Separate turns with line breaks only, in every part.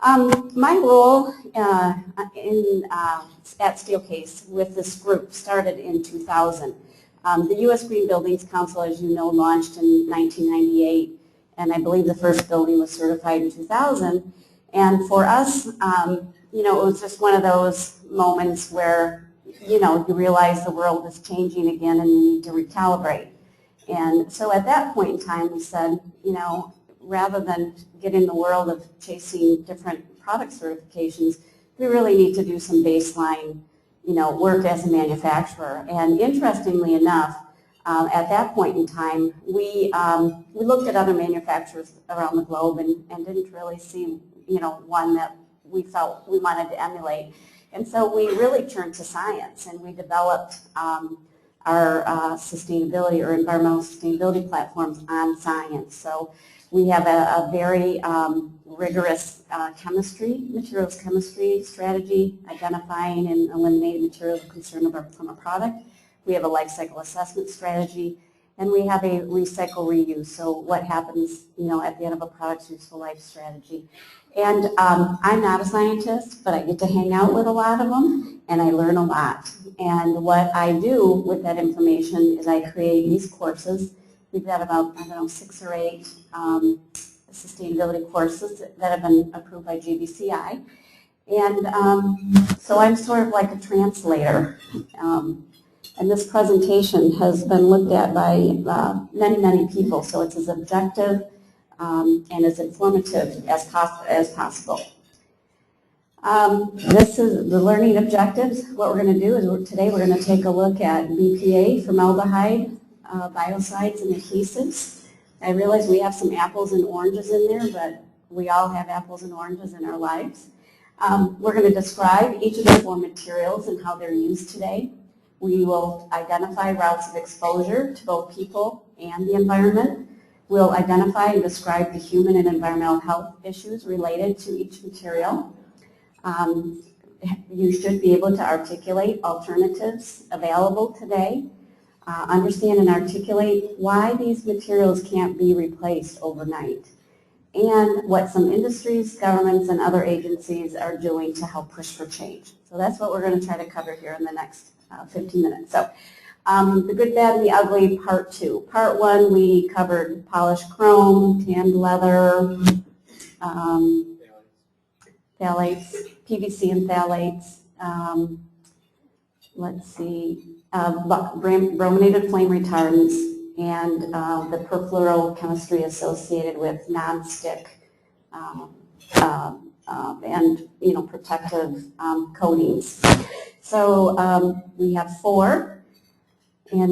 My role at Steelcase with this group started in 2000. The U.S. Green Buildings Council, as you know, launched in 1998, and I believe the first building was certified in 2000. And for us, it was just one of those moments where, you realize the world is changing again and you need to recalibrate. And so at that point in time, we said, rather than get in the world of chasing different product certifications, we really need to do some baseline, work as a manufacturer. And interestingly enough, at that point in time, we looked at other manufacturers around the globe and didn't really see, one that we felt we wanted to emulate. And so we really turned to science, and we developed our sustainability or environmental sustainability platforms on science. So we have a very rigorous materials chemistry strategy, identifying and eliminating materials of concern from a product. We have a life cycle assessment strategy, and we have a recycle reuse. So what happens, at the end of a product's useful life strategy. And I'm not a scientist, but I get to hang out with a lot of them, and I learn a lot. And what I do with that information is I create these courses. We've got about, 6 or 8 sustainability courses that have been approved by GBCI. And so I'm sort of like a translator. And this presentation has been looked at by many, many people, so it's as objective and as informative as possible. This is the learning objectives. What we're going to do is today we're going to take a look at BPA, formaldehyde, biocides, and adhesives. I realize we have some apples and oranges in there, but we all have apples and oranges in our lives. We're going to describe each of the 4 materials and how they're used today. We will identify routes of exposure to both people and the environment. We'll identify and describe the human and environmental health issues related to each material. You should be able to articulate alternatives available today, understand and articulate why these materials can't be replaced overnight, and what some industries, governments, and other agencies are doing to help push for change. So that's what we're going to try to cover here in the next 15 minutes. So the good, bad, and the ugly, part 2. Part 1, we covered polished chrome, tanned leather, phthalates, PVC and phthalates, brominated flame retardants, and the perfluorochemistry associated with non-stick and protective coatings. So we have 4, and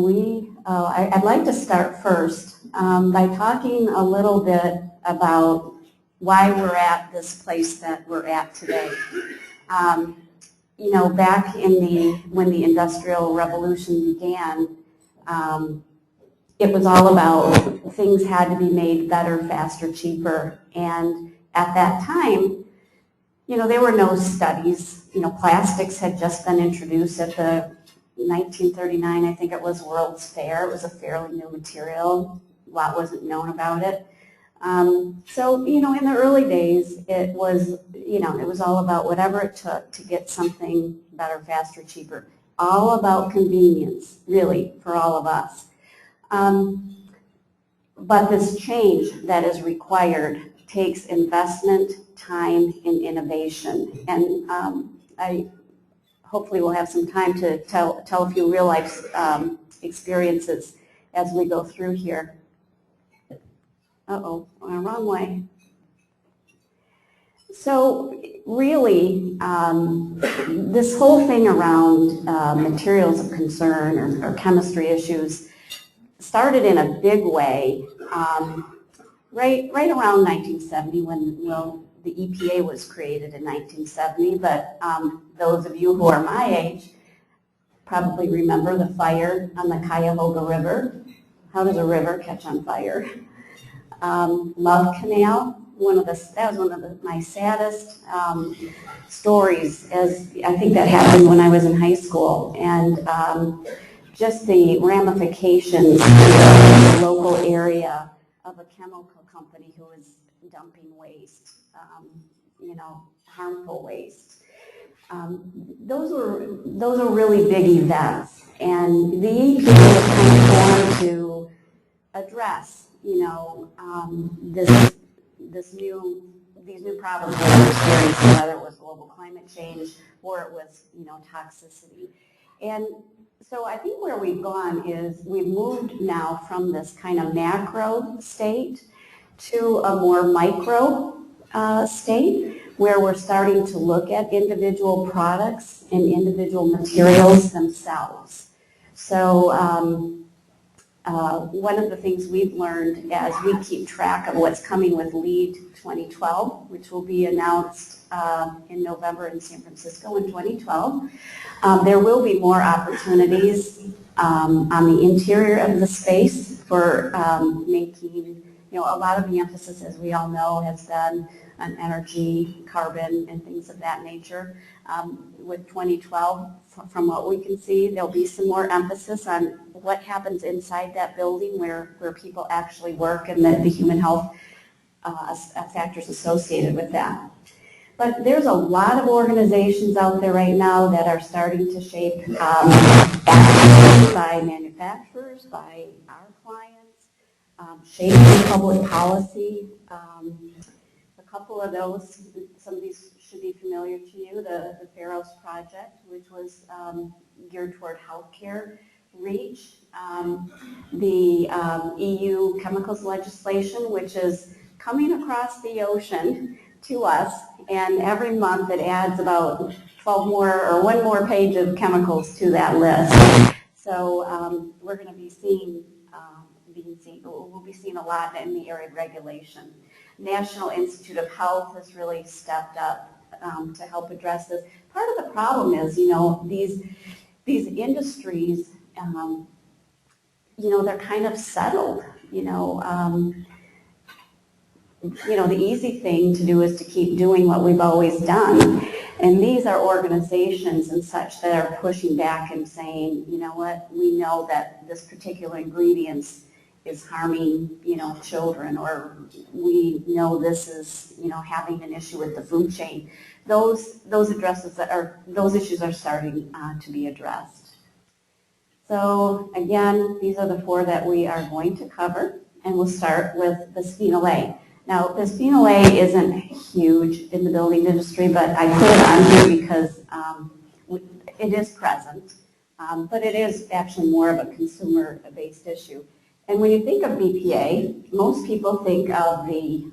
I'd like to start first by talking a little bit about why we're at this place that we're at today. Back when the Industrial Revolution began, it was all about things had to be made better, faster, cheaper, and at that time, there were no studies. Plastics had just been introduced at the 1939, I think it was, World's Fair. It was a fairly new material. A lot wasn't known about it. So, in the early days, it was all about whatever it took to get something better, faster, cheaper. All about convenience, really, for all of us. But this change that is required takes investment, time, and innovation. And I hopefully will have some time to tell a few real-life experiences as we go through here. Uh-oh, wrong way. So really, this whole thing around materials of concern or chemistry issues started in a big way right around 1970 when the EPA was created in 1970. But those of you who are my age probably remember the fire on the Cuyahoga River. How does a river catch on fire? Love Canal. That was one of my saddest stories, as I think that happened when I was in high school, and just the ramifications in the local area of a chemical company who was dumping waste. harmful waste. Those are really big events, and the EPA was kind of born to address, these new problems that we're experiencing, whether it was global climate change or it was, toxicity. And so I think where we've gone is we've moved now from this kind of macro state to a more micro state, where we're starting to look at individual products and individual materials themselves. So one of the things we've learned as we keep track of what's coming with LEED 2012, which will be announced in November in San Francisco in 2012, there will be more opportunities on the interior of the space for making, a lot of the emphasis, as we all know, has been on energy, carbon, and things of that nature. With 2012, from what we can see, there'll be some more emphasis on what happens inside that building where people actually work and the human health factors associated with that. But there's a lot of organizations out there right now that are starting to shape actions by manufacturers, by our clients, shaping public policy. A couple of those, some of these should be familiar to you, the Pharos Project, which was geared toward healthcare, REACH, the EU chemicals legislation, which is coming across the ocean to us, and every month it adds about 12 more or one more page of chemicals to that list. So we're going to be seeing, we'll be seeing a lot in the area of regulation. National Institute of Health has really stepped up to help address this. Part of the problem is, these industries, they're kind of settled. The easy thing to do is to keep doing what we've always done. And these are organizations and such that are pushing back and saying, you know what, we know that this particular ingredient is harming, children, or we know this is, having an issue with the food chain. Those issues are starting to be addressed. So again, these are the four that we are going to cover, and we'll start with bisphenol A. Now, bisphenol A isn't huge in the building industry, but I put it on here because it is present, but it is actually more of a consumer-based issue. And when you think of BPA, most people think of the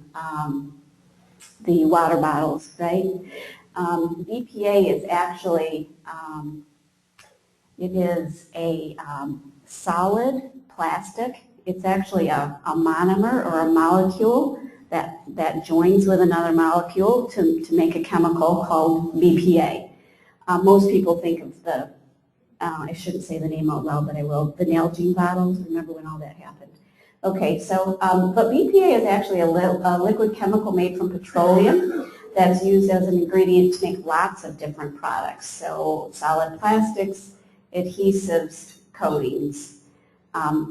water bottles, right? BPA is actually, it is a solid plastic. It's actually a monomer or a molecule that joins with another molecule to make a chemical called BPA. Most people think of the, I shouldn't say the name out loud, but I will, the Nalgene bottles. Remember when all that happened? Okay, so, but BPA is actually a liquid chemical made from petroleum that's used as an ingredient to make lots of different products. So solid plastics, adhesives, coatings,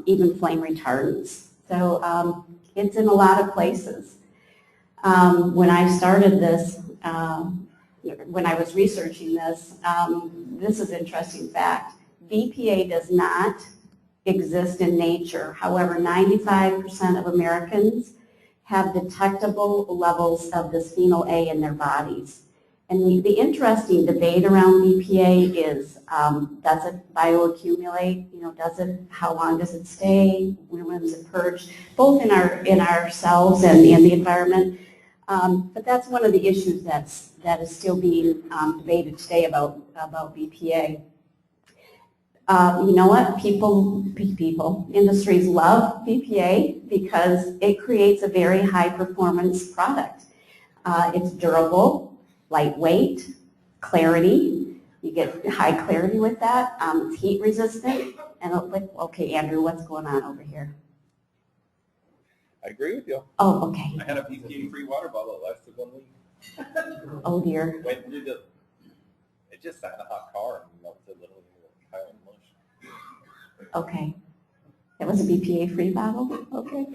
even flame retardants. So it's in a lot of places. When I started this, when I was researching this, this is an interesting fact. BPA does not exist in nature. However, 95% of Americans have detectable levels of bisphenol A in their bodies. And the interesting debate around BPA is, does it bioaccumulate? How long does it stay? When does it purge? Both in our cells and in the environment. But that's one of the issues that is still being debated today about BPA. You know what? Industries love BPA because it creates a very high performance product. It's durable, lightweight, clarity. You get high clarity with that. It's heat resistant. And okay, Andrew, what's going on over here?
I agree with you.
Oh, okay.
I had a BPA-free water bottle that lasted 1 week.
Oh dear.
Went through it just sat in a hot car and melted literally like Highland mush.
Okay. That was a BPA-free bottle? Okay.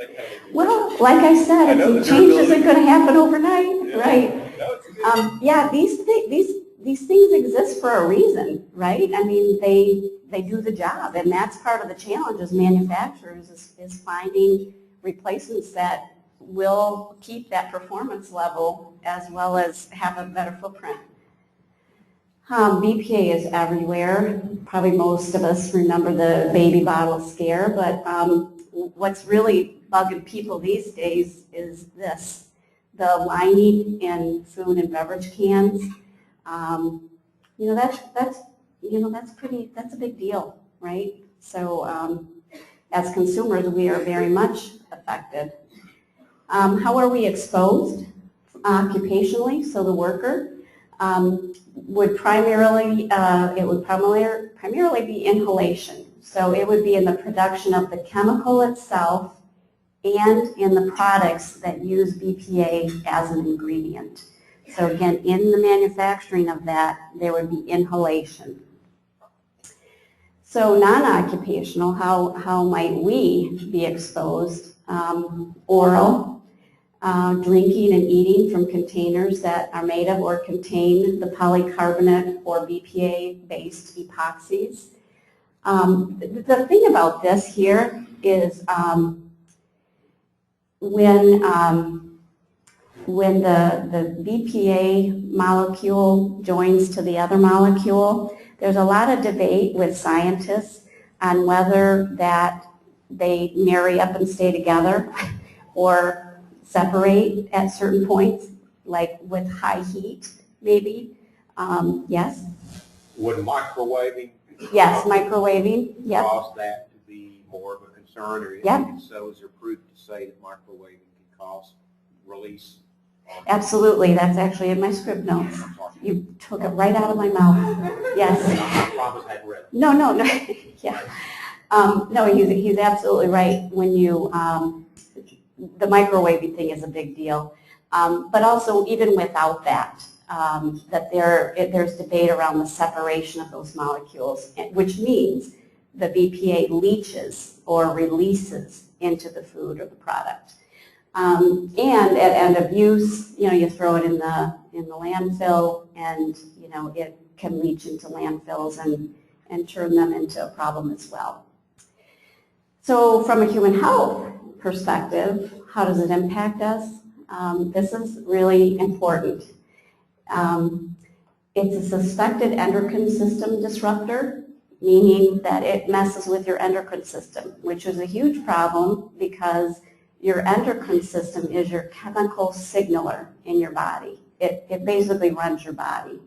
Well, like I said, change isn't going to happen overnight,
yeah.
right?
No, it's good.
Yeah, these things exist for a reason, right? I mean, they do the job, and that's part of the challenge as manufacturers is finding replacements that will keep that performance level as well as have a better footprint. BPA is everywhere. Probably most of us remember the baby bottle scare, but what's really bugging people these days is this. The lining in food and beverage cans. That's a big deal, right? So as consumers, we are very much affected. How are we exposed occupationally? So the worker would primarily be inhalation. So it would be in the production of the chemical itself and in the products that use BPA as an ingredient. So again, in the manufacturing of that, there would be inhalation. So non-occupational, how might we be exposed? Oral, drinking and eating from containers that are made of or contain the polycarbonate or BPA-based epoxies. The thing about this here is when the BPA molecule joins to the other molecule, there's a lot of debate with scientists on whether that they marry up and stay together or separate at certain points, like with high heat, maybe. Yes?
Would microwaving
Yes, microwaving, yep.
cause that to be more of a concern? Or
Yep.
if so, is there proof to say that microwaving can cause release?
Absolutely, that's actually in my script notes.
I'm sorry.
You took it right out of my mouth. Yes.
I promise I hadn't read it.
No. Yeah. No, he's absolutely right. When you, the microwaving thing is a big deal. But also, even without that, that there's debate around the separation of those molecules, which means the BPA leaches or releases into the food or the product. And at end of use, you throw it in the landfill, and it can leach into landfills and turn them into a problem as well. So from a human health perspective, how does it impact us? This is really important. It's a suspected endocrine system disruptor, meaning that it messes with your endocrine system, which is a huge problem because your endocrine system is your chemical signaler in your body. It basically runs your body.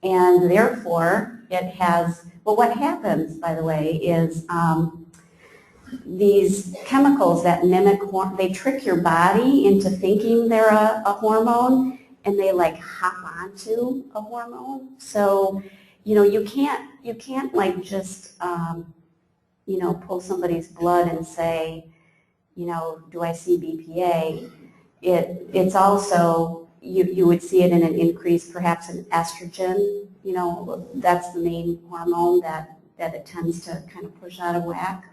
And therefore, it has, well, what happens, by the way, is these chemicals that mimic, they trick your body into thinking they're a hormone, and they like hop onto a hormone. So, you can't like just, pull somebody's blood and say, do I see BPA? It's also, you would see it in an increase perhaps in estrogen. That's the main hormone that it tends to kind of push out of whack.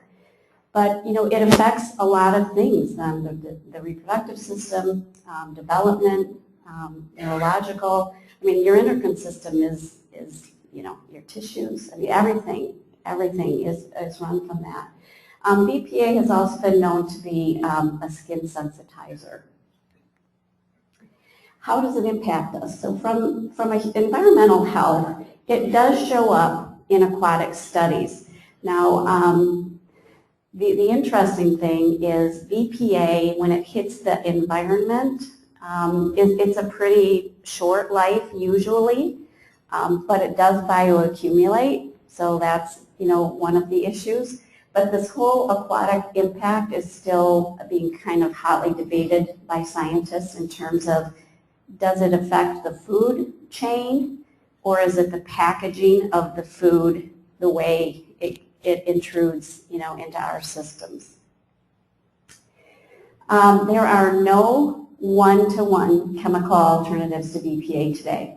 But, it affects a lot of things, the reproductive system, development, neurological. I mean, your endocrine system is your tissues. I mean, everything is run from that. BPA has also been known to be a skin sensitizer. How does it impact us? So from environmental health, it does show up in aquatic studies. Now, the interesting thing is BPA, when it hits the environment, it's a pretty short life usually, but it does bioaccumulate, so that's one of the issues. But this whole aquatic impact is still being kind of hotly debated by scientists in terms of, does it affect the food chain, or is it the packaging of the food, the way it intrudes into our systems? There are no one-to-one chemical alternatives to BPA today.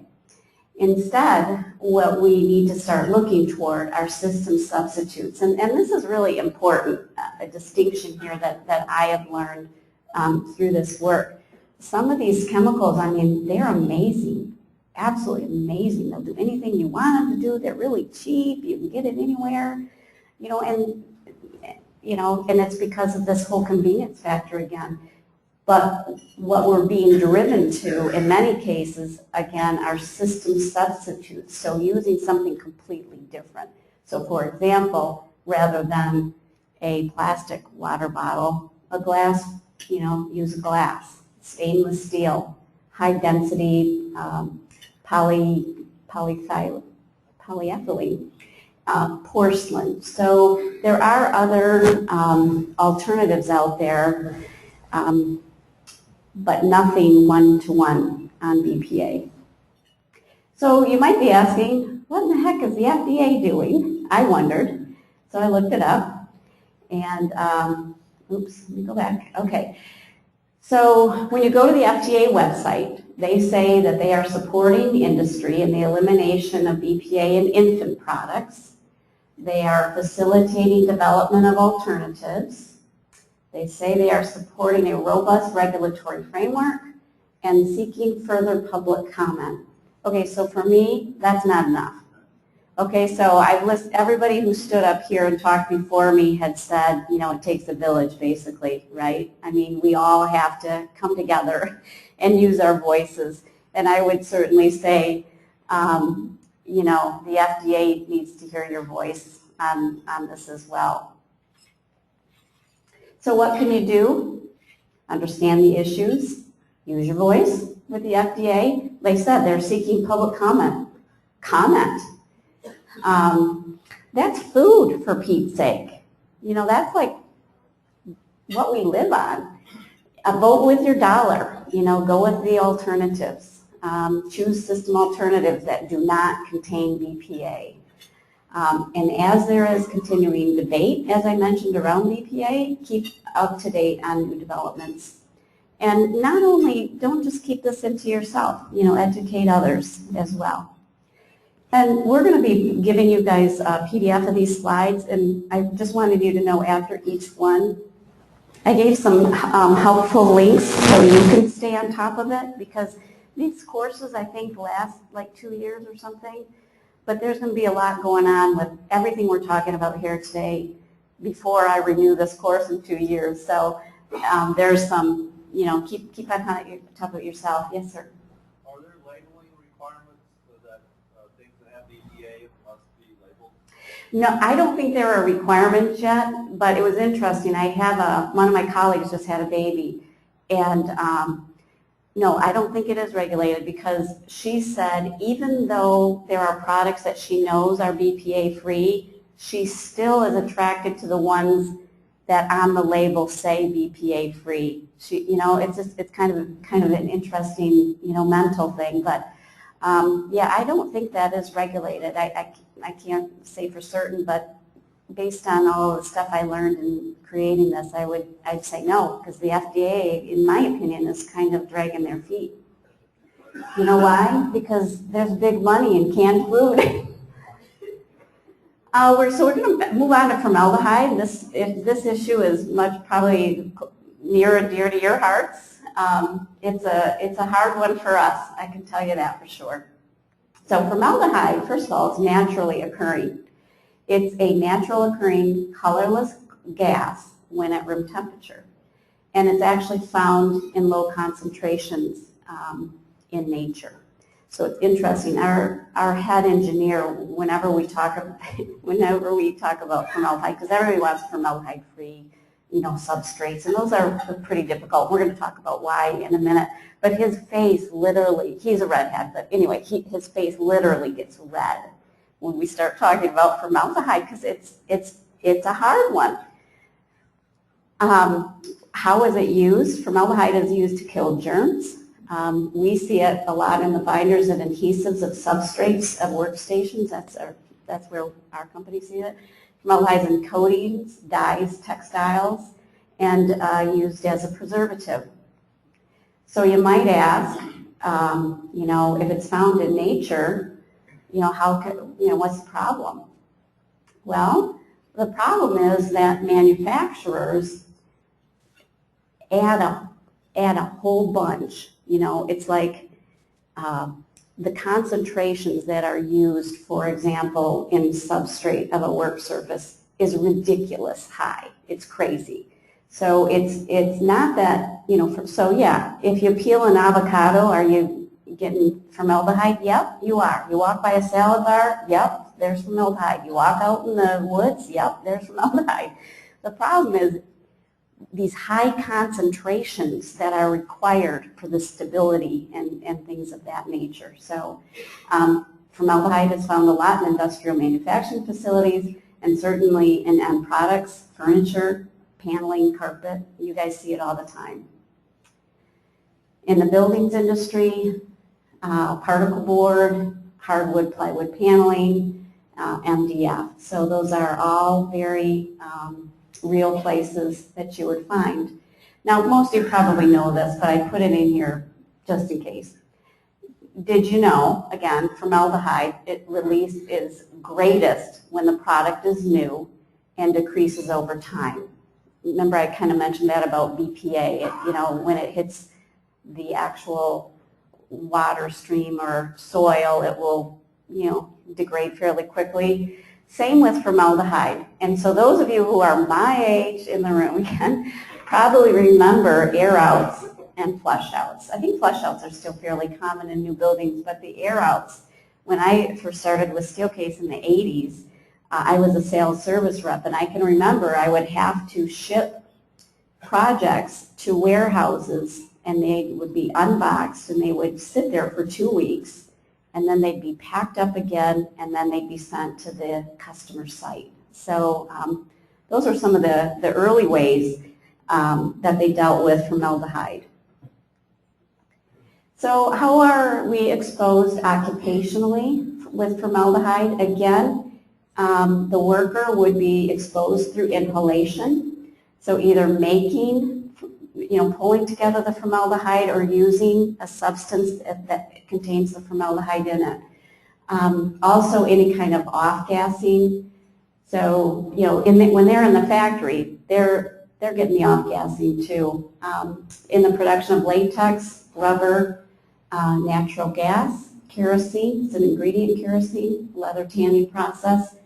Instead, what we need to start looking toward are system substitutes. And this is really important, a distinction here that I have learned through this work. some of these chemicals, I mean, they're amazing, absolutely amazing. They'll do anything you want them to do. They're really cheap. You can get it anywhere, and it's because of this whole convenience factor again. But what we're being driven to in many cases, again, are system substitutes, so using something completely different. So for example, rather than a plastic water bottle, a glass, use a glass, stainless steel, high density polyethylene, porcelain. So there are other alternatives out there, but nothing one-to-one on BPA. So you might be asking, what in the heck is the FDA doing? I wondered. So I looked it up, and oops, let me go back. Okay. So when you go to the FDA website, they say that they are supporting the industry in the elimination of BPA in infant products. They are facilitating development of alternatives. They say they are supporting a robust regulatory framework and seeking further public comment. Okay, so for me, that's not enough. Okay, so I've listed everybody who stood up here and talked before me had said, it takes a village basically, right? I mean, we all have to come together and use our voices. And I would certainly say, the FDA needs to hear your voice on this as well. So what can you do? Understand the issues, use your voice with the FDA. Like I said, they're seeking public comment. That's food, for Pete's sake. That's like what we live on. Vote with your dollar. Go with the alternatives. Choose system alternatives that do not contain BPA. And as there is continuing debate, as I mentioned, around BPA, keep up to date on new developments. And not only, don't just keep this into yourself, educate others as well. And we're going to be giving you guys a PDF of these slides, and I just wanted you to know after each one, I gave some helpful links so you can stay on top of it, because these courses, I think, last like 2 years or something. But there's going to be a lot going on with everything we're talking about here today before I renew this course in 2 years. So there's some, keep on top of it yourself. Yes, sir.
Are there labeling requirements so that things that have BPA must be labeled?
No, I don't think there are requirements yet, but it was interesting. I have one of my colleagues just had a baby, and no, I don't think it is regulated, because she said even though there are products that she knows are BPA free, she still is attracted to the ones that on the label say BPA free. It's kind of an interesting, mental thing, but yeah, I don't think that is regulated. I can't say for certain, but based on all the stuff I learned in creating this, I'd say no, because the FDA, in my opinion, is kind of dragging their feet. You know why? Because there's big money in canned food. So we're going to move on to formaldehyde. This issue is probably near and dear to your hearts. It's a hard one for us, I can tell you that for sure. So formaldehyde, first of all, it's naturally occurring. It's a natural occurring colorless gas when at room temperature. And it's actually found in low concentrations in nature. So it's interesting. Our head engineer, whenever we talk about formaldehyde, because everybody wants formaldehyde-free, substrates, and those are pretty difficult. We're going to talk about why in a minute. But his face literally, he's a redhead, but anyway, his face literally gets red when we start talking about formaldehyde, because it's a hard one. How is it used? Formaldehyde is used to kill germs. We see it a lot in the binders and adhesives of substrates of workstations. That's where our company sees it. Formaldehyde is in coatings, dyes, textiles, and used as a preservative. So you might ask, if it's found in nature, what's the problem? Well, the problem is that manufacturers add add a whole bunch. You know, it's like the concentrations that are used, for example, in substrate of a work surface is ridiculous high. It's crazy. So it's not that, you know, so yeah, if you peel an avocado, are you getting formaldehyde? Yep, you are. You walk by a salad bar? Yep, there's formaldehyde. You walk out in the woods? Yep, there's formaldehyde. The problem is these high concentrations that are required for the stability and things of that nature. So formaldehyde is found a lot in industrial manufacturing facilities and certainly in end products, furniture, paneling, carpet. You guys see it all the time. In the buildings industry, particle board, hardwood, plywood paneling, MDF. So those are all very real places that you would find. Now, most of you probably know this, but I put it in here just in case. Did you know, again, formaldehyde, it release is greatest when the product is new and decreases over time. Remember, I kind of mentioned that about BPA. You know, when it hits the actual water stream or soil, it will, you know, degrade fairly quickly. Same with formaldehyde. And so those of you who are my age in the room can probably remember air outs and flush outs. I think flush outs are still fairly common in new buildings, but the air outs, when I first started with Steelcase in the 80s, I was a sales service rep, and I can remember I would have to ship projects to warehouses, and they would be unboxed, and they would sit there for 2 weeks, and then they'd be packed up again, and then they'd be sent to the customer site. So those are some of the early ways that they dealt with formaldehyde. So how are we exposed occupationally with formaldehyde? Again, the worker would be exposed through inhalation. So either making, you know, pulling together the formaldehyde or using a substance that contains the formaldehyde in it. Also any kind of off-gassing. So, you know, when they're in the factory, they're getting the off-gassing too. In the production of latex, rubber, natural gas, kerosene, it's an ingredient kerosene, leather tanning process.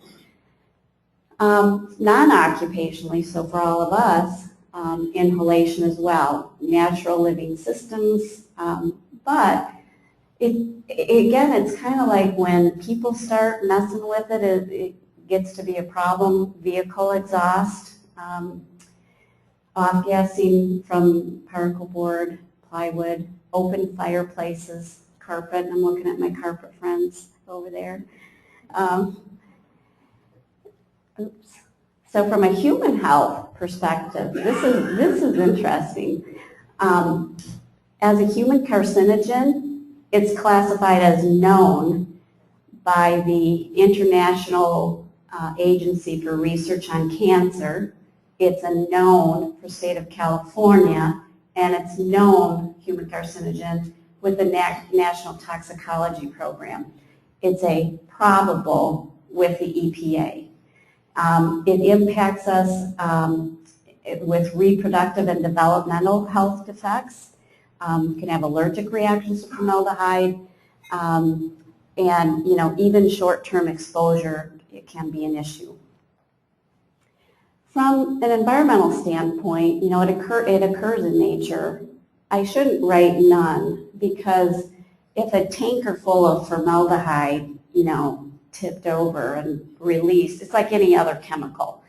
Non-occupationally, so for all of us, inhalation as well, natural living systems, but again, it's kind of like when people start messing with it, it gets to be a problem. Vehicle exhaust, off-gassing from particle board, plywood, open fireplaces, carpet. I'm looking at my carpet friends over there. Oops. So from a human health perspective, this is interesting. As a human carcinogen, it's classified as known by the International Agency for Research on Cancer. It's a known for state of California, and it's known human carcinogen with the National Toxicology Program. It's a probable with the EPA. It impacts us with reproductive and developmental health defects. You can have allergic reactions to formaldehyde, and you know, even short-term exposure, it can be an issue. From an environmental standpoint, you know, it occurs in nature. I shouldn't write none, because if a tanker full of formaldehyde, you know, tipped over and released, it's like any other chemical.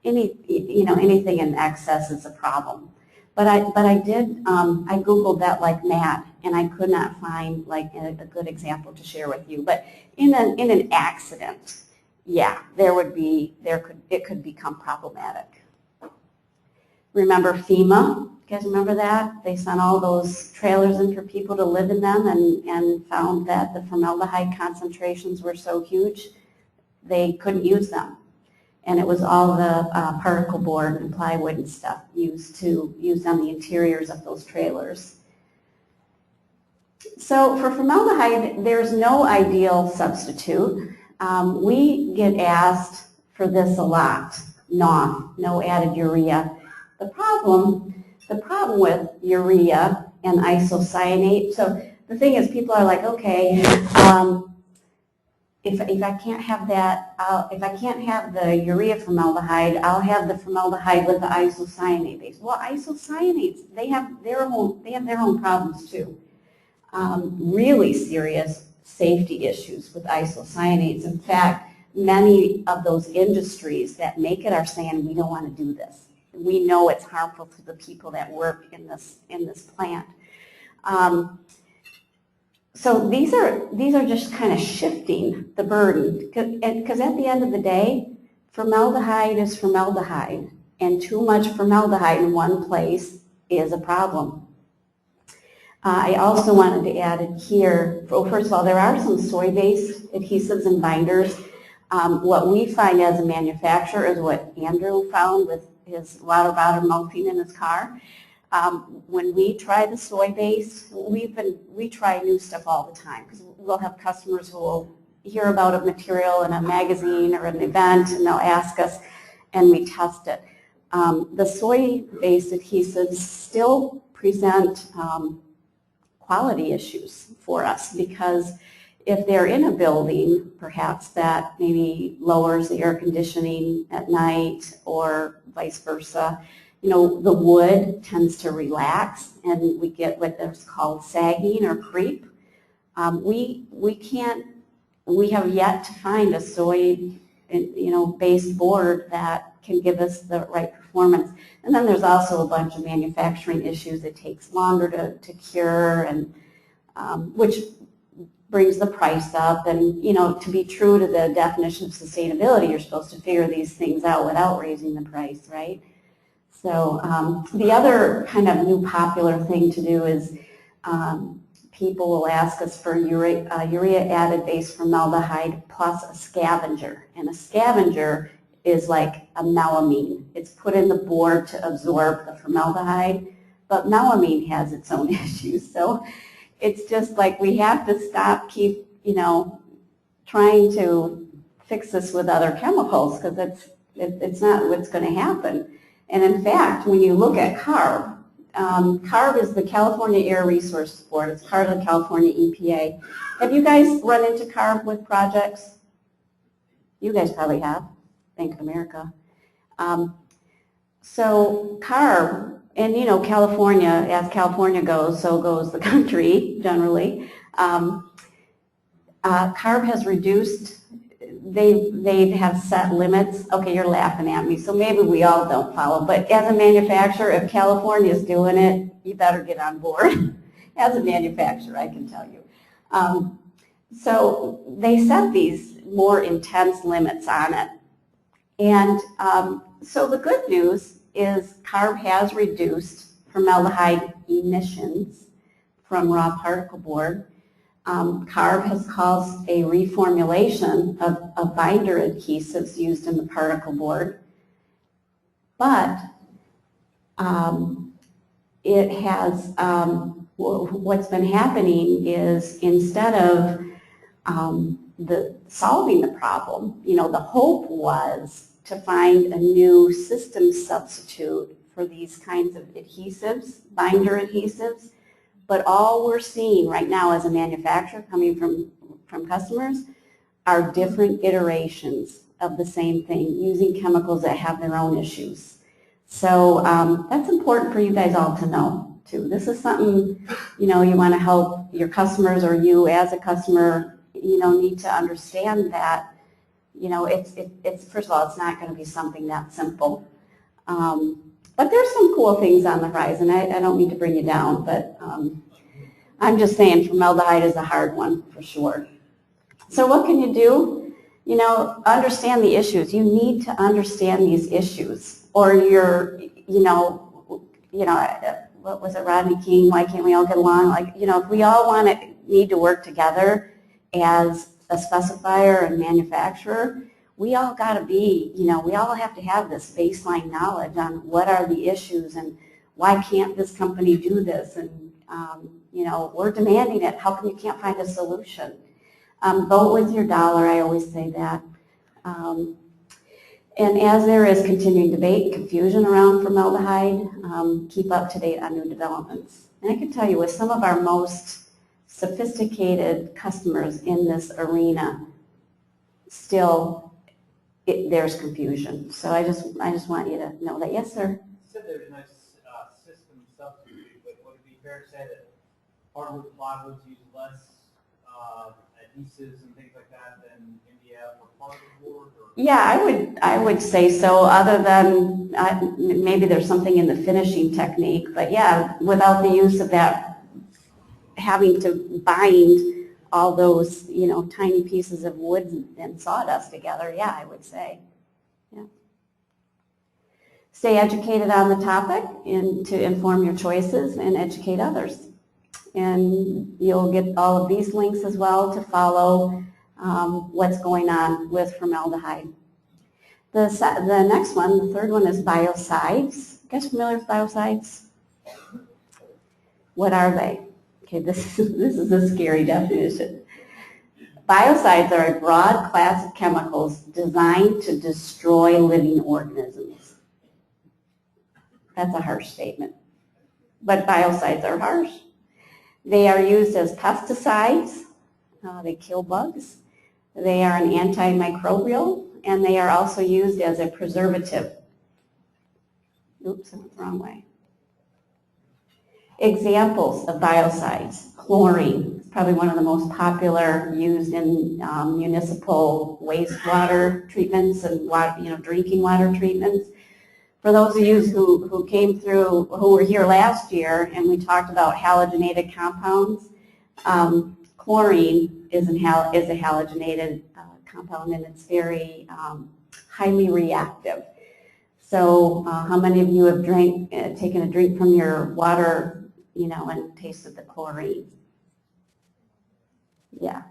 Anything in excess is a problem. But I Googled that like mad, and I could not find like a good example to share with you. But in an accident, yeah, it could become problematic. Remember FEMA? You guys remember that? They sent all those trailers in for people to live in them, and found that the formaldehyde concentrations were so huge they couldn't use them. And it was all the particle board and plywood and stuff used on the interiors of those trailers. So for formaldehyde, there's no ideal substitute. We get asked for this a lot, no added urea. The problem the problem with urea and isocyanate, so the thing is people are like, okay, if I can't have that, if I can't have the urea formaldehyde, I'll have the formaldehyde with the isocyanate base. Well, isocyanates, they have their own problems too. Really serious safety issues with isocyanates. In fact, many of those industries that make it are saying we don't want to do this. We know it's harmful to the people that work in this plant. So these are just kind of shifting the burden, because at the end of the day, formaldehyde is formaldehyde, and too much formaldehyde in one place is a problem. I also wanted to add it here. Well, first of all, there are some soy-based adhesives and binders. What we find as a manufacturer is what Andrew found with his water bottle melting in his car. When we try the soy-based, we try new stuff all the time, because we'll have customers who will hear about a material in a magazine or an event, and they'll ask us, and we test it. The soy-based adhesives still present quality issues for us, because if they're in a building, perhaps that maybe lowers the air conditioning at night or vice versa, you know, the wood tends to relax and we get what is called sagging or creep. We have yet to find a soy, based board that can give us the right performance. And then there's also a bunch of manufacturing issues. It takes longer to cure, and which brings the price up. And to be true to the definition of sustainability, you're supposed to figure these things out without raising the price, right? So the other kind of new popular thing to do is people will ask us for urea added base formaldehyde plus a scavenger. And a scavenger is like a melamine. It's put in the board to absorb the formaldehyde, but melamine has its own issues. So it's just like we have to keep trying to fix this with other chemicals, because it's not what's going to happen. And in fact, when you look at CARB, CARB is the California Air Resources Board. It's part of the California EPA. Have you guys run into CARB with projects? You guys probably have, Bank of America. So CARB, and California, as California goes, so goes the country generally. CARB has reduced. They have set limits. Okay, you're laughing at me, so maybe we all don't follow. But as a manufacturer, if California is doing it, you better get on board. As a manufacturer, I can tell you. So they set these more intense limits on it. And so the good news is CARB has reduced formaldehyde emissions from raw particle board. CARB has caused a reformulation of binder adhesives used in the particle board, but it has, what's been happening is instead of solving the problem, the hope was to find a new system substitute for these kinds of adhesives, binder adhesives. But all we're seeing right now as a manufacturer coming from customers are different iterations of the same thing using chemicals that have their own issues. So that's important for you guys all to know too. This is something, you want to help your customers, or you as a customer, need to understand that, it's first of all, it's not going to be something that simple. But there's some cool things on the horizon. I don't mean to bring you down, but I'm just saying formaldehyde is a hard one for sure. So what can you do? Understand the issues. You need to understand these issues, or you're, what was it, Rodney King? Why can't we all get along? Like, if we all need to work together as a specifier and manufacturer, we all got to be, we all have to have this baseline knowledge on what are the issues and why can't this company do this, and we're demanding it. How come you can't find a solution? Vote with your dollar. I always say that. And as there is continuing debate, confusion around formaldehyde, keep up to date on new developments. And I can tell you with some of our most sophisticated customers in this arena, still there's confusion. So I just want you to know that. Yes, sir?
You said there's no system substitute, but would it be fair to say that hardwood plywoods use less adhesives and things like that than MDF or particle board? Or?
Yeah, I would say so, other than maybe there's something in the finishing technique. But yeah, without the use of that, having to bind all those, you know, tiny pieces of wood and sawdust together, yeah, I would say. Yeah. Stay educated on the topic and to inform your choices and educate others. And you'll get all of these links as well to follow what's going on with formaldehyde. The next one, the third one, is biocides. You guys familiar with biocides? What are they? Okay, this is a scary definition. Biocides are a broad class of chemicals designed to destroy living organisms. That's a harsh statement. But biocides are harsh. They are used as pesticides. They kill bugs. They are an antimicrobial, and they are also used as a preservative. Oops, I went the wrong way. Examples of biocides. Chlorine is probably one of the most popular, used in municipal wastewater treatments and water, drinking water treatments. For those of you who came through, who were here last year, and we talked about halogenated compounds, chlorine is a halogenated compound, and it's very highly reactive. So how many of you have taken a drink from your water, and tasted the chlorine? Yeah.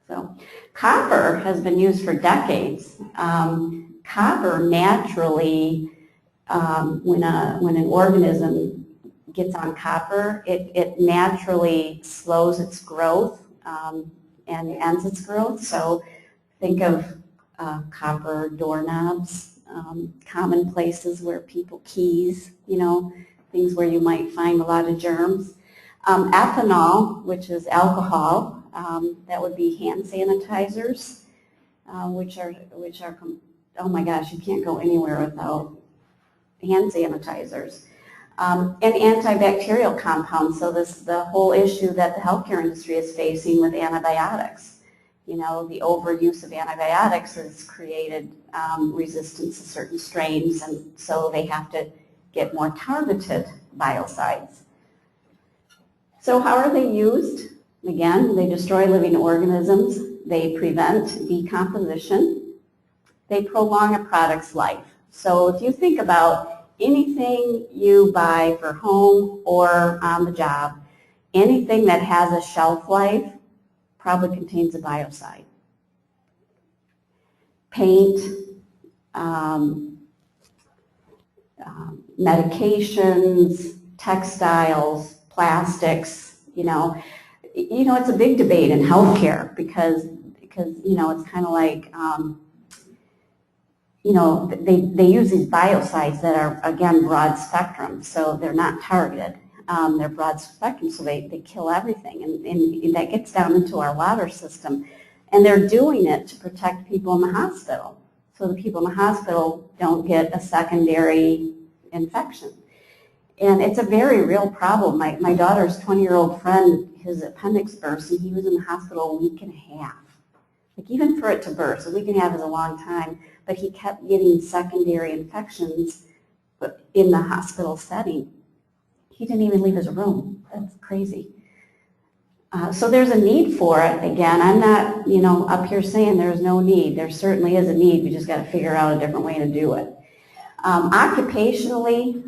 So copper has been used for decades. Copper naturally, when an organism gets on copper, it naturally slows its growth and ends its growth. So think of copper doorknobs, common places where people keys, things where you might find a lot of germs. Ethanol, which is alcohol, that would be hand sanitizers, which are oh my gosh, you can't go anywhere without hand sanitizers. And antibacterial compounds. So the whole issue that the healthcare industry is facing with antibiotics. The overuse of antibiotics has created resistance to certain strains, and so they have to get more targeted biocides. So how are they used? Again, they destroy living organisms. They prevent decomposition. They prolong a product's life. So if you think about anything you buy for home or on the job, anything that has a shelf life probably contains a biocide. Paint, medications, textiles, plastics, it's a big debate in healthcare because it's kind of like, they use these biocides that are, again, broad spectrum, so they're not targeted. They're broad spectrum, so they kill everything, and that gets down into our water system. And they're doing it to protect people in the hospital, so the people in the hospital don't get a secondary infection. And it's a very real problem. My daughter's 20-year-old friend, his appendix burst, and he was in the hospital a week and a half. Like, even for it to burst, a week and a half is a long time, but he kept getting secondary infections in the hospital setting. He didn't even leave his room. That's crazy. So there's a need for it. Again, I'm not, up here saying there's no need. There certainly is a need. We just got to figure out a different way to do it. Occupationally,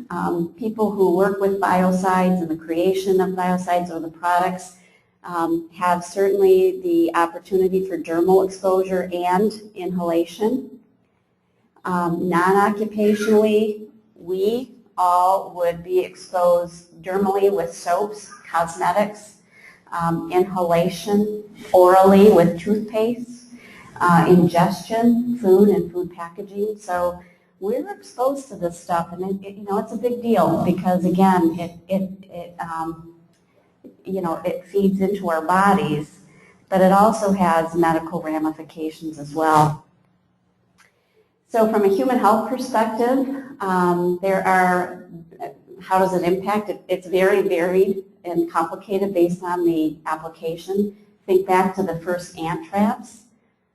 people who work with biocides and the creation of biocides or the products have certainly the opportunity for dermal exposure and inhalation. Non-occupationally, we all would be exposed dermally with soaps, cosmetics, inhalation orally with toothpaste, ingestion, food and food packaging. So we're exposed to this stuff, and it's a big deal because again, it feeds into our bodies, but it also has medical ramifications as well. So from a human health perspective, how does it impact? It's very varied and complicated based on the application. Think back to the first ant traps.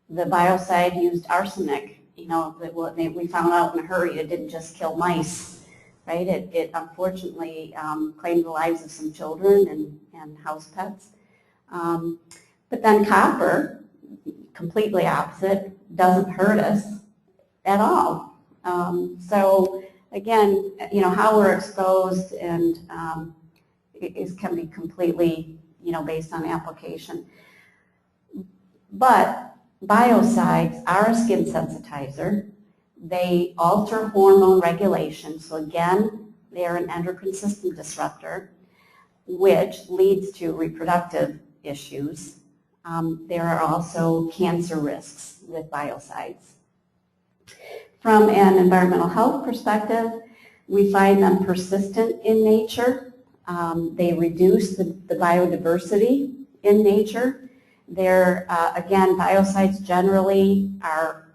The biocide used arsenic. We found out in a hurry it didn't just kill mice, right? It unfortunately claimed the lives of some children and house pets. But then copper, completely opposite, doesn't hurt us at all. So again, how we're exposed and can be completely, based on application. But biocides are a skin sensitizer. They alter hormone regulation. So again, they are an endocrine system disruptor, which leads to reproductive issues. There are also cancer risks with biocides. From an environmental health perspective, we find them persistent in nature. They reduce the biodiversity in nature. They're, again, biocides generally are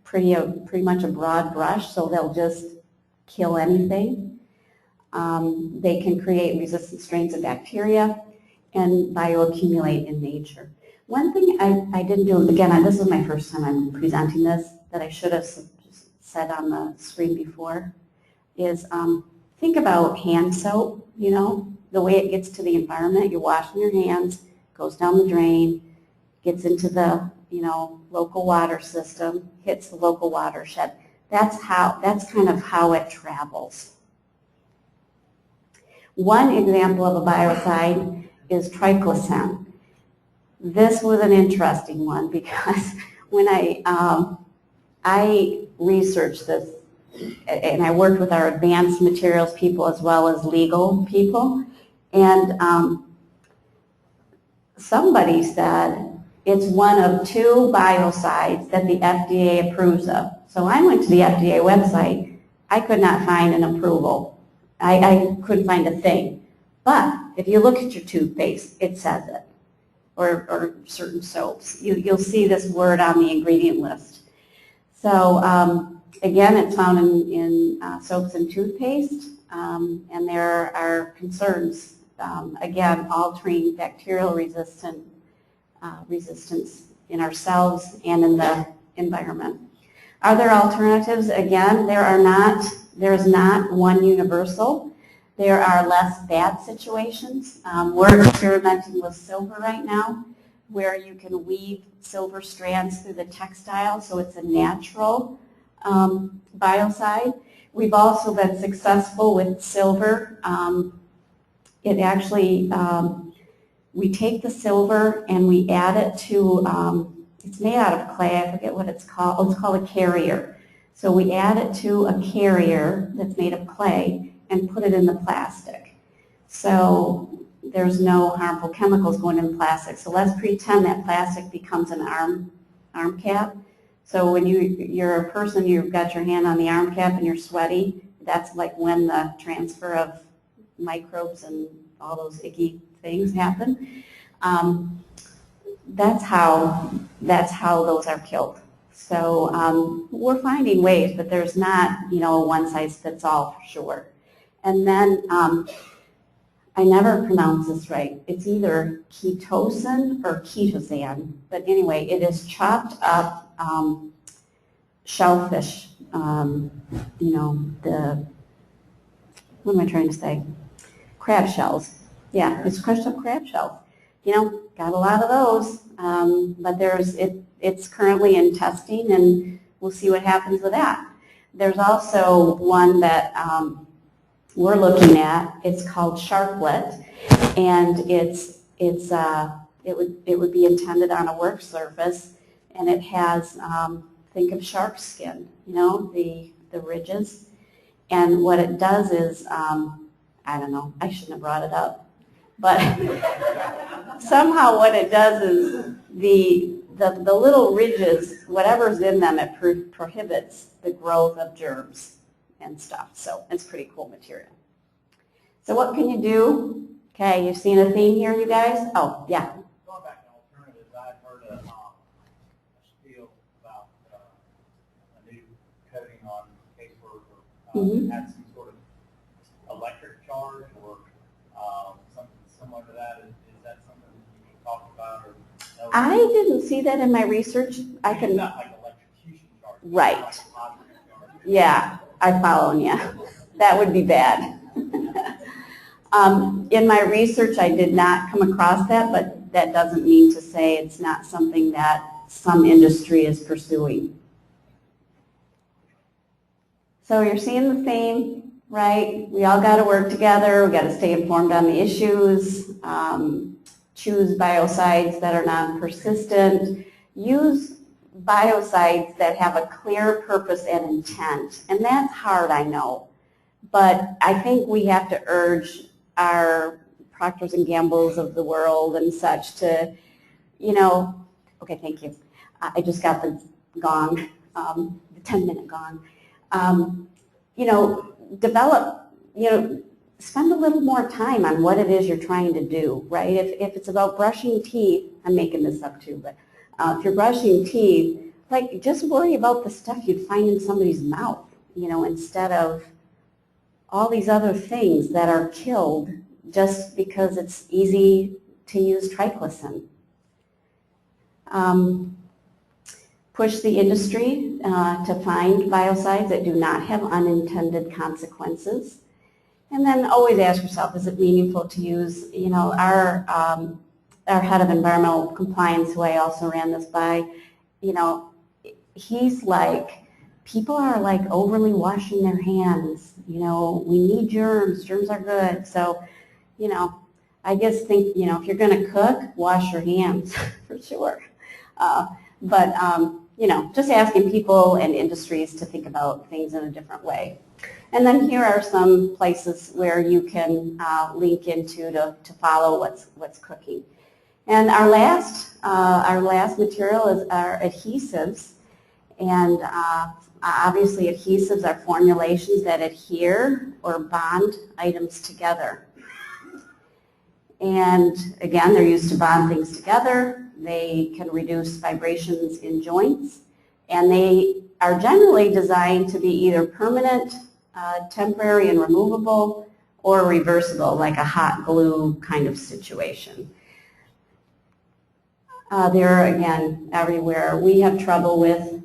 pretty much a broad brush, so they'll just kill anything. They can create resistant strains of bacteria and bioaccumulate in nature. One thing I didn't do, again, this is my first time I'm presenting this, that I should have said on the screen before, is think about hand soap, the way it gets to the environment. You're washing your hands, goes down the drain, gets into the, local water system, hits the local watershed. That's kind of how it travels. One example of a biocide is triclosan. This was an interesting one because when I researched this, and I worked with our advanced materials people as well as legal people, and somebody said it's one of 2 biocides that the FDA approves of. So I went to the FDA website. I could not find an approval. I couldn't find a thing. But if you look at your toothpaste, it says it, or certain soaps. You'll see this word on the ingredient list. So again, it's found in soaps and toothpaste, and there are concerns, again, altering bacterial resistance in ourselves and in the environment. Are there alternatives? Again, there's not one universal. There are less bad situations. We're experimenting with silver right now, where you can weave silver strands through the textile, so it's a natural biocide. We've also been successful with silver. It actually, we take the silver and we add it to, it's made out of clay, I forget what it's called. It's called a carrier. So we add it to a carrier that's made of clay and put it in the plastic. So there's no harmful chemicals going in plastic. So let's pretend that plastic becomes an arm cap. So when you're a person, you've got your hand on the arm cap and you're sweaty, that's like when the transfer of microbes and all those icky things happen. That's how those are killed. So we're finding ways, but there's not, a one-size-fits-all for sure. And then I never pronounce this right. It's either Ketosan or Ketosan, but anyway, it is chopped up shellfish. What am I trying to say? Crab shells. Yeah, it's crushed up crab shells. Got a lot of those, but it's currently in testing, and we'll see what happens with that. There's also one that we're looking at. It's called Sharklet, and it would be intended on a work surface, and it has think of shark skin, the ridges, and what it does is I don't know. I shouldn't have brought it up. But somehow what it does is the the little ridges, whatever's in them, it prohibits the growth of germs and stuff. So it's pretty cool material. So what can you do? Okay, you've seen a theme here, you guys? Oh, yeah.
Going back to alternatives, I've heard a spiel about a new coating on casework or had some sort of electric charge or something similar to that. Is that something you can talk about or know?
I didn't see that in my research. I
It's
can,
not like electrocution charge. It's
Right.
like a positive charge.
yeah, I follow you. That would be bad. In my research, I did not come across that, but that doesn't mean to say it's not something that some industry is pursuing. So you're seeing the theme, right? We all got to work together. We got to stay informed on the issues. Choose biocides that are non-persistent. Use biocides that have a clear purpose and intent. And that's hard, I know. But I think we have to urge our Procters and Gambles of the world and such to, okay, thank you. I just got the gong, the 10-minute gong. Develop, spend a little more time on what it is you're trying to do, right? If it's about brushing teeth, I'm making this up too, but if you're brushing teeth, like just worry about the stuff you'd find in somebody's mouth, instead of all these other things that are killed just because it's easy to use triclosan. Push the industry to find biocides that do not have unintended consequences. And then always ask yourself, is it meaningful to use, our head of environmental compliance, who I also ran this by, he's like, people are like overly washing their hands. We need germs. Germs are good. So, I just think, if you're going to cook, wash your hands for sure. But just asking people and industries to think about things in a different way. And then here are some places where you can link into to follow what's cooking. And our last material is our adhesives. And obviously adhesives are formulations that adhere or bond items together. And again, they're used to bond things together. They can reduce vibrations in joints. And they are generally designed to be either permanent, temporary and removable, or reversible, like a hot glue kind of situation. They're, again, everywhere. We have trouble with,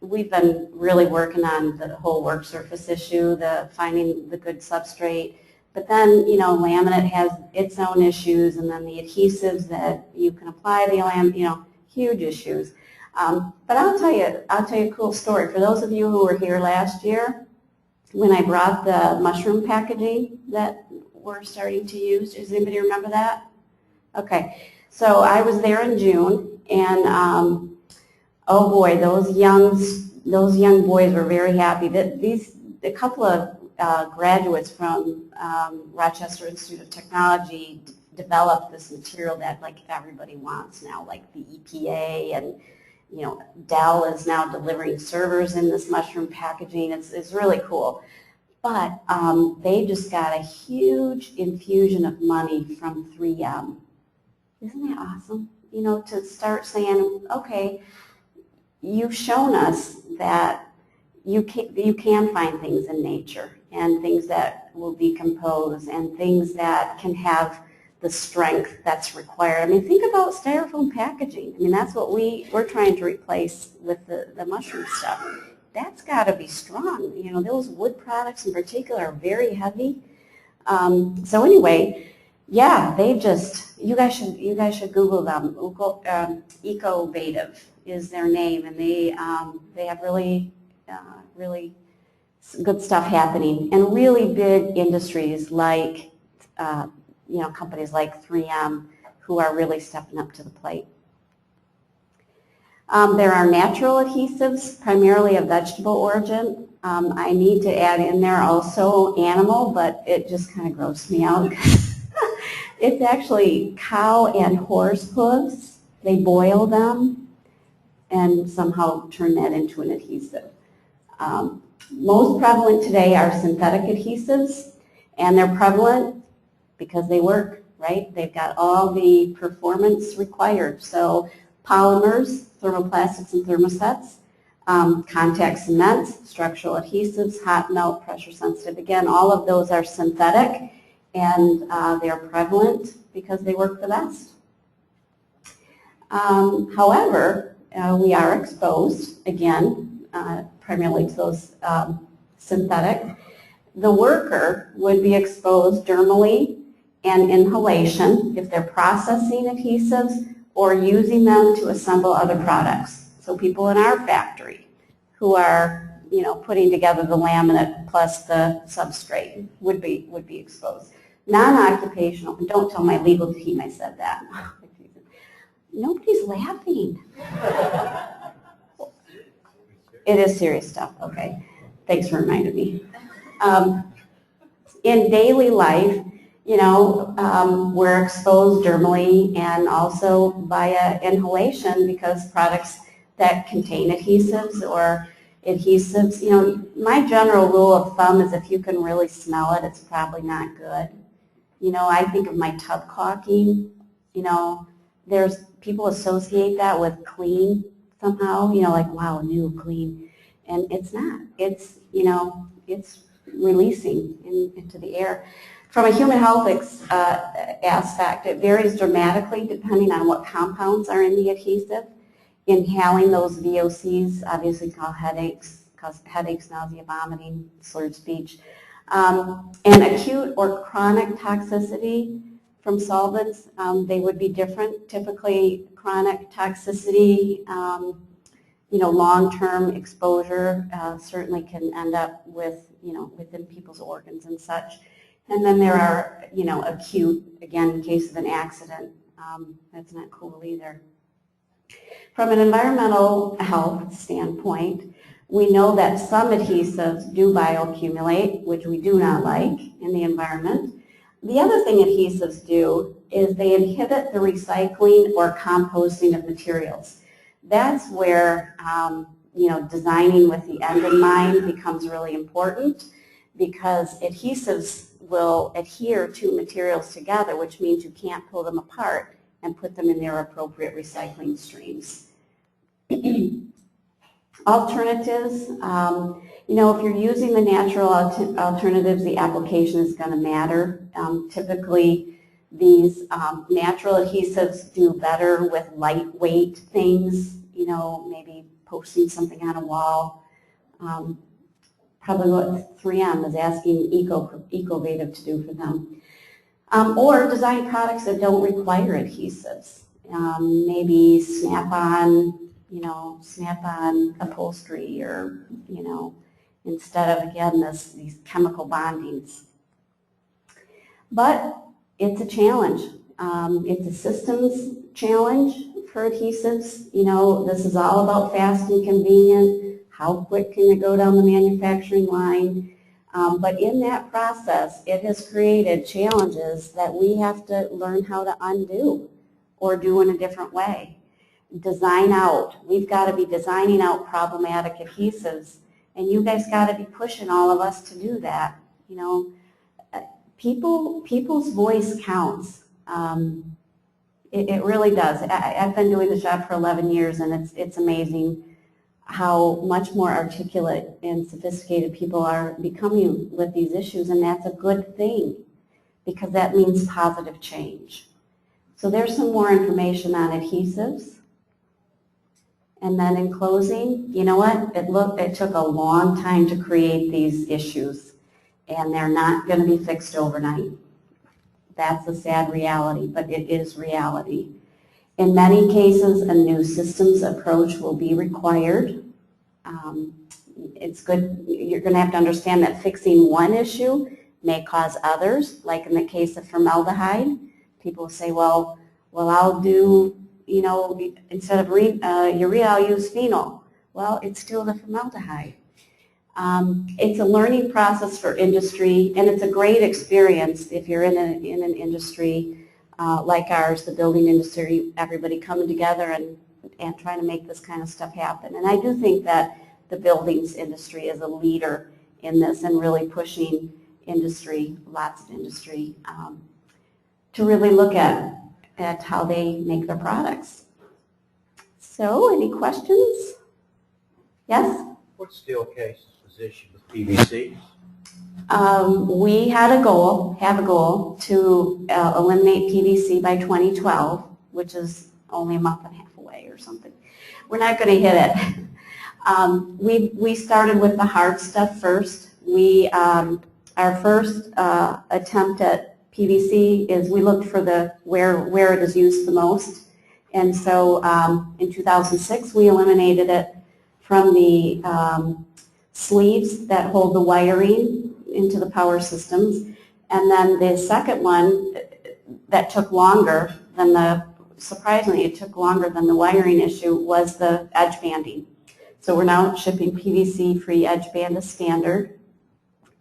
we've been really working on the whole work surface issue, finding the good substrate. But then, laminate has its own issues, and then the adhesives that you can apply the laminate, huge issues. But I'll tell you a cool story. For those of you who were here last year, when I brought the mushroom packaging that we're starting to use, does anybody remember that? Okay, so I was there in June, and oh boy, those young boys were very happy. A couple of graduates from Rochester Institute of Technology developed this material that like everybody wants now, like the EPA, and Dell is now delivering servers in this mushroom packaging. It's really cool. But they just got a huge infusion of money from 3M. Isn't that awesome? To start saying, okay, you've shown us that you can find things in nature and things that will decompose and things that can have the strength that's required. I mean, think about styrofoam packaging. I mean, that's what we're trying to replace with the mushroom stuff. That's got to be strong. Those wood products in particular are very heavy. So anyway, yeah, you guys should Google them. Ecovative is their name, and they have really good stuff happening, and really big industries like companies like 3M who are really stepping up to the plate. There are natural adhesives, primarily of vegetable origin. I need to add in there also animal, but it just kind of grossed me out. It's actually cow and horse hooves They boil them and somehow turn that into an adhesive. Most prevalent today are synthetic adhesives, and they're prevalent because they work, right? They've got all the performance required. So polymers, thermoplastics and thermosets, contact cements, structural adhesives, hot melt, pressure sensitive. Again, all of those are synthetic, and they are prevalent because they work the best. However, we are exposed, again, primarily to those synthetic. The worker would be exposed dermally and inhalation if they're processing adhesives or using them to assemble other products. So people in our factory who are, putting together the laminate plus the substrate would be exposed. Non-occupational, and don't tell my legal team I said that. Nobody's laughing. It is serious stuff, okay. Thanks for reminding me. In daily life, we're exposed dermally and also via inhalation because products that contain adhesives or adhesives, my general rule of thumb is if you can really smell it, it's probably not good. I think of my tub caulking, there's people associate that with clean somehow, like, wow, new, clean. And it's not. It's, it's releasing into the air. From a human health aspect, it varies dramatically depending on what compounds are in the adhesive. Inhaling those VOCs obviously cause headaches, nausea, vomiting, slurred speech. And acute or chronic toxicity from solvents, they would be different. Typically, chronic toxicity, long-term exposure certainly can end up with, within people's organs and such. And then there are, acute, again, in case of an accident, that's not cool either. From an environmental health standpoint, we know that some adhesives do bioaccumulate, which we do not like in the environment. The other thing adhesives do is they inhibit the recycling or composting of materials. That's where, designing with the end in mind becomes really important because adhesives will adhere to materials together, which means you can't pull them apart and put them in their appropriate recycling streams. Alternatives, if you're using the natural alternatives, the application is going to matter. Typically, these natural adhesives do better with lightweight things, maybe posting something on a wall. Probably what 3M is asking Ecovative to do for them. Or design products that don't require adhesives. Maybe snap-on upholstery or, instead of, again, these chemical bondings. But it's a challenge. It's a systems challenge for adhesives. This is all about fast and convenient. How quick can it go down the manufacturing line? But in that process, it has created challenges that we have to learn how to undo or do in a different way. Design out. We've got to be designing out problematic adhesives, and you guys got to be pushing all of us to do that. People's voice counts. It really does. I've been doing the job for 11 years, and it's amazing how much more articulate and sophisticated people are becoming with these issues, and that's a good thing because that means positive change. So there's some more information on adhesives. And then in closing, you know what? It took a long time to create these issues, and they're not going to be fixed overnight. That's a sad reality, but it is reality. In many cases, a new systems approach will be required. It's good. You're going to have to understand that fixing one issue may cause others, like in the case of formaldehyde. People say, well, I'll do, instead of urea, I'll use phenol. Well, it's still the formaldehyde. It's a learning process for industry, and it's a great experience if you're in an industry like ours, the building industry, everybody coming together and trying to make this kind of stuff happen. And I do think that the buildings industry is a leader in this and really pushing industry, lots of industry, to really look at how they make their products. So, any questions? Yes?
What's Steelcase's position with PVC?
We had a goal, have a goal to eliminate PVC by 2012, which is only a month and a half away or something. We're not going to hit it. We started with the hard stuff first. Our first attempt at PVC is we looked for where it is used the most. And so in 2006, we eliminated it from the sleeves that hold the wiring into the power systems. And then the second one that took longer than surprisingly, it took longer than the wiring issue was the edge banding. So we're now shipping PVC-free edge band as standard.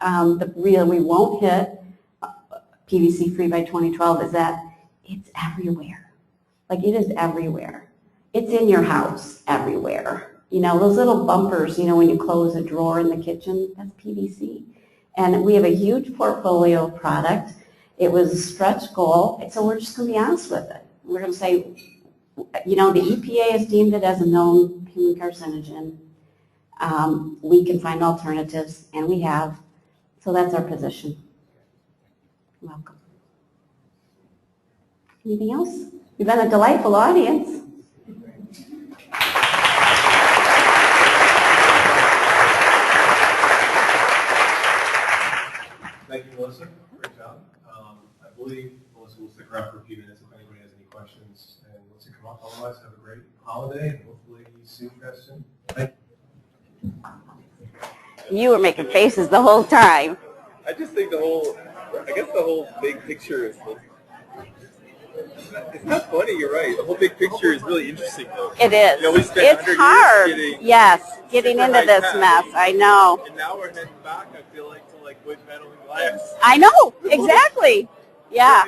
The reason we won't hit PVC-free by 2012 is that it's everywhere. Like, it is everywhere. It's in your house everywhere. You know, those little bumpers, you know, when you close a drawer in the kitchen, that's PVC. And we have a huge portfolio of product. It was a stretch goal, so we're just going to be honest with it. We're going to say, you know, the EPA has deemed it as a known human carcinogen. We can find alternatives, and we have. So that's our position. Welcome. Anything else? You've been a delightful audience.
Thank you, Melissa. Great job. I believe Melissa will stick around for a few minutes if anybody has any questions. And once you come up, otherwise, have a great holiday and hopefully see you guys soon. Thank you.
You were making faces the whole time.
I just think the whole big picture is like, it's not funny, you're right. The whole big picture is really interesting though.
It is.
You know, we spent
It's
100
hard.
years
Getting
super
into this
high-tech.
mess. I know.
And now we're heading back, I feel like, to like wood, metal, and glass.
I know. Exactly. Yeah.